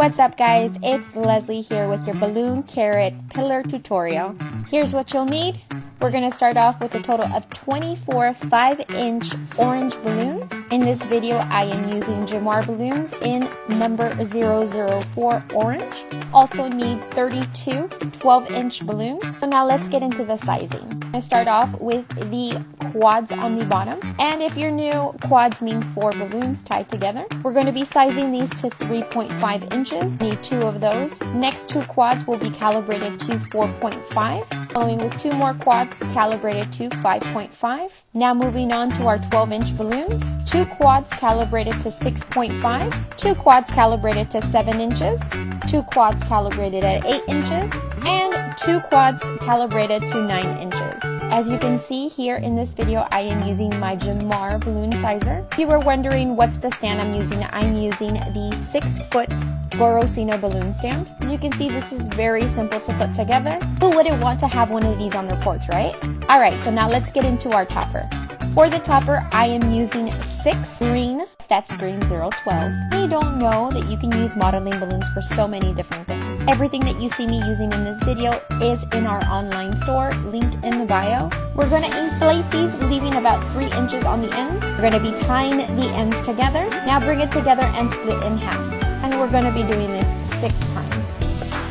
What's up guys, it's Leslie here with your balloon carrot pillar tutorial. Here's what you'll need. We're going to start off with a total of 24 5-inch orange balloons. In this video I am using Jamar balloons in number 004 orange. Also need 32 12-inch balloons. So now let's get into the sizing. I'm going to start off with the quads on the bottom. And if you're new, quads mean 4 balloons tied together. We're going to be sizing these to 3.5 inches. Need 2 of those. Next 2 quads will be calibrated to 4.5. Following with 2 more quads calibrated to 5.5. Now moving on to our 12-inch balloons. 2 quads calibrated to 6.5. 2 quads calibrated to 7 inches. 2 quads calibrated at 8 inches. And 2 quads calibrated to 9 inches. As you can see here in this video, I am using my Jamar balloon sizer. If you were wondering what's the stand I'm using the 6-foot Gorosino balloon stand. As you can see, this is very simple to put together. Who wouldn't want to have one of these on their porch, right? Alright, so now let's get into our topper. For the topper, I am using 6 green, that's green 012. You don't know that you can use modeling balloons for so many different things. Everything that you see me using in this video is in our online store, linked in the bio. We're going to inflate these, leaving about 3 inches on the ends. We're going to be tying the ends together. Now bring it together and split in half. And we're going to be doing this 6 times.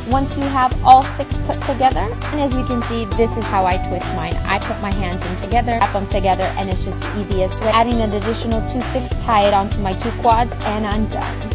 Once you have all 6 put together, and as you can see, this is how I twist mine. I put my hands in together, wrap them together, and it's just the easiest way. Adding an additional 2 6, tie it onto my 2 quads, and I'm done.